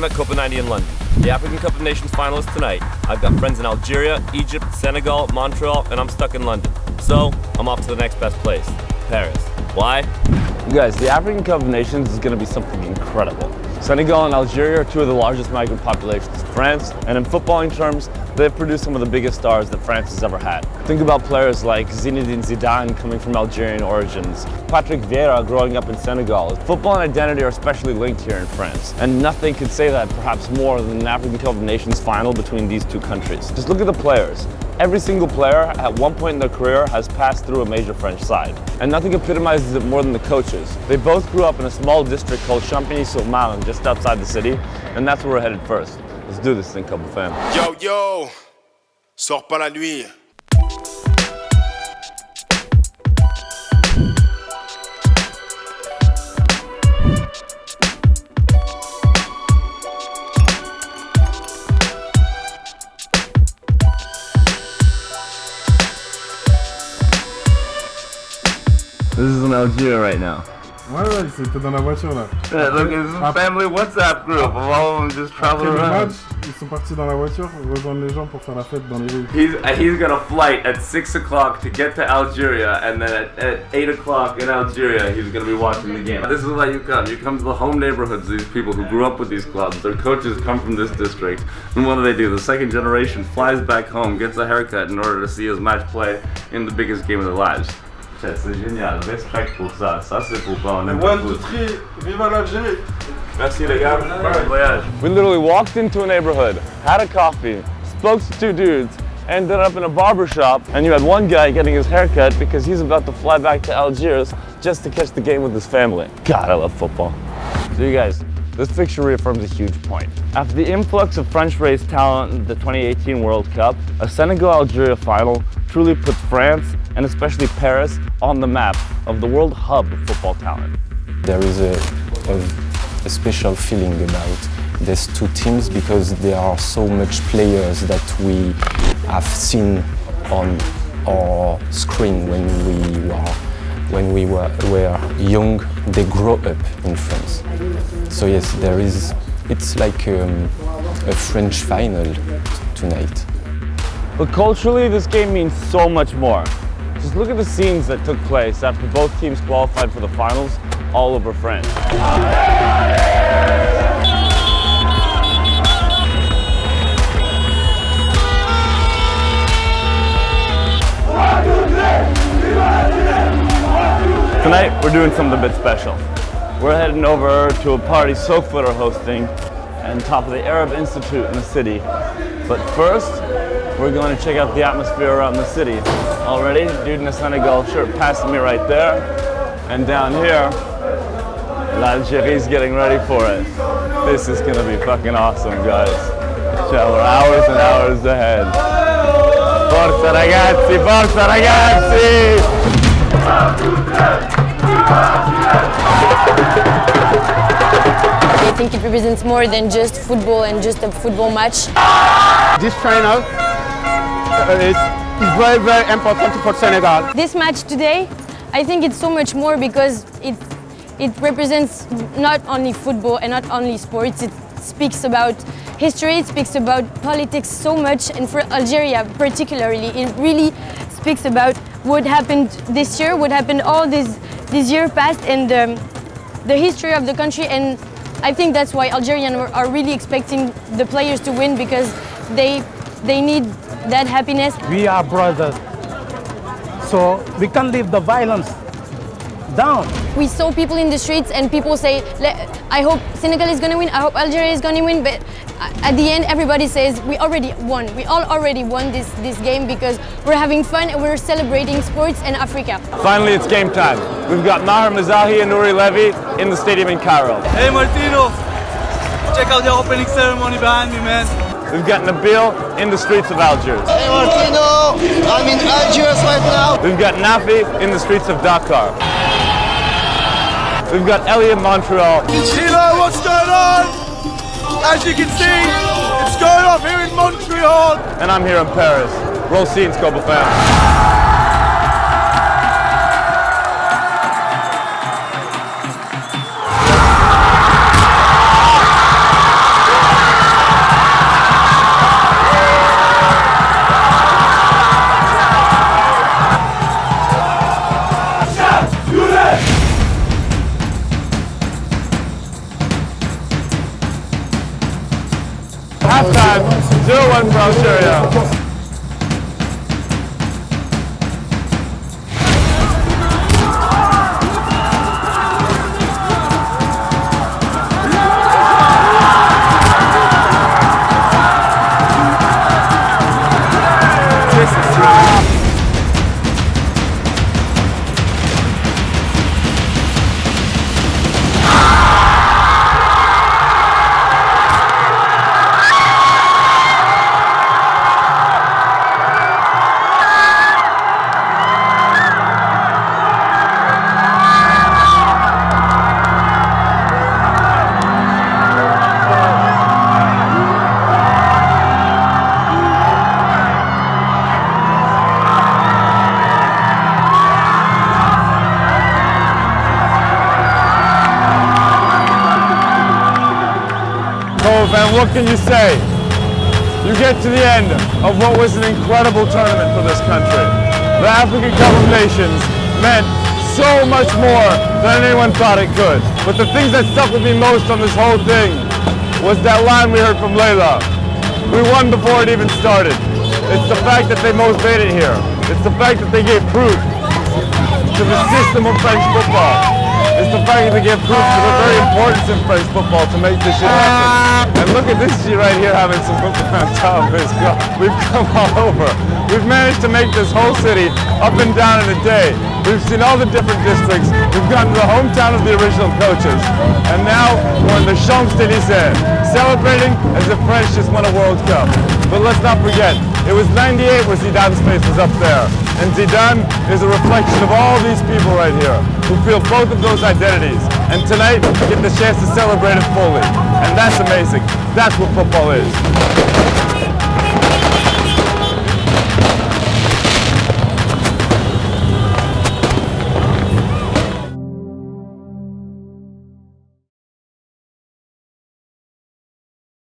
am at Copa 90 in London. The African Cup of Nations final is tonight. I've got friends in Algeria, Egypt, Senegal, Montreal, and I'm stuck in London. So, I'm off to the next best place, Paris. Why? You guys, the African Cup of Nations is going to be something incredible. Senegal and Algeria are two of the largest migrant populations in France, and in footballing terms, they've produced some of the biggest stars that France has ever had. Think about players like Zinedine Zidane coming from Algerian origins, Patrick Vieira growing up in Senegal. Football and identity are especially linked here in France, and nothing could say that perhaps more than an African Cup of Nations final between these two countries. Just look at the players. Every single player at one point in their career has passed through a major French side. And nothing epitomizes it more than the coaches. They both grew up in a small district called Champigny-sur-Marne, just outside the city, and that's where we're headed first. Let's do this thing, couple fam. Yo, yo, sors pas la nuit. This is in Algiers right now. Ouais, c'était dans la voiture là. Yeah, look, it's a family WhatsApp group of all of them just traveling around. Match, ils sont partis dans la voiture rejoindre les gens pour faire la fête dans les rues. He's got a flight at 6 o'clock to get to Algeria, and then at 8 o'clock in Algeria, he's going to be watching the game. This is why you come. You come to the home neighborhoods, these people who grew up with these clubs. Their coaches come from this district. And what do? The second generation flies back home, gets a haircut in order to see his match play in the biggest game of their lives. C'est génial, respect pour ça, c'est pour pas. One, two, three, vive l'Algérie! Merci les gars, bon voyage. We literally walked into a neighborhood, had a coffee, spoke to two dudes, ended up in a barber shop, and you had one guy getting his haircut because he's about to fly back to Algiers just to catch the game with his family. God, I love football. So you guys, this picture reaffirms a huge point. After the influx of French-raised talent in the 2018 World Cup, a Senegal-Algeria final truly puts France, and especially Paris, on the map of the world hub of football talent. There is a special feeling about these two teams because there are so much players that we have seen on our screen when we were young. They grow up in France. So yes, it's like a French final tonight. But culturally, this game means so much more. Just look at the scenes that took place after both teams qualified for the finals all over France. Tonight, we're doing something a bit special. We're heading over to a party Sofoot are hosting on top of the Arab Institute in the city. But first, we're going to check out the atmosphere around the city. Already, dude in a Senegal shirt passing me right there. And down here, Algeria's getting ready for it. This is gonna be fucking awesome, guys. So we're hours and hours ahead. Forza ragazzi, forza ragazzi! I think it represents more than just football and just a football match. This final is very, very important for Senegal. This match today, I think it's so much more because it represents not only football and not only sports. It speaks about history, it speaks about politics so much, and for Algeria particularly, it really speaks about what happened this year, what happened all this year past, and the history of the country. And I think that's why Algerians are really expecting the players to win, because they need that happiness. We are brothers, so we can't leave the violence down. We saw people in the streets and people say, I hope Senegal is going to win, I hope Algeria is going to win, but at the end everybody says we already won. We all already won this game because we're having fun and we're celebrating sports and Africa. Finally, it's game time. We've got Maher Mazahi and Nouri Levy in the stadium in Cairo. Hey Martino, check out the opening ceremony behind me, man. We've got Nabil in the streets of Algiers. Hey Martino, I'm in Algiers right now. We've got Nafi in the streets of Dakar. We've got Ellie in Montreal. Sheila, what's going on? As you can see, it's going off here in Montreal. And I'm here in Paris. Roll scenes, Copa fam. 1 for Algeria. And what can you say? You get to the end of what was an incredible tournament for this country. The African Cup of Nations meant so much more than anyone thought it could. But the things that stuck with me most on this whole thing was that line we heard from Layla. We won before it even started. It's the fact that they most made it here. It's the fact that they gave proof to the system of French football. It's the fact that they gave proof to the very importance in French football to make this shit happen. And look at this shit right here having some football on top of us. We've come all over. We've managed to make this whole city up and down in a day. We've seen all the different districts. We've gone to the hometown of the original coaches. And now we're in the Champs-Élysées, celebrating as if France just won a World Cup. But let's not forget, it was 98 where Zidane's face was up there. And Zidane is a reflection of all these people right here who feel both of those identities. And tonight, we get the chance to celebrate it fully. And that's amazing. That's what football is.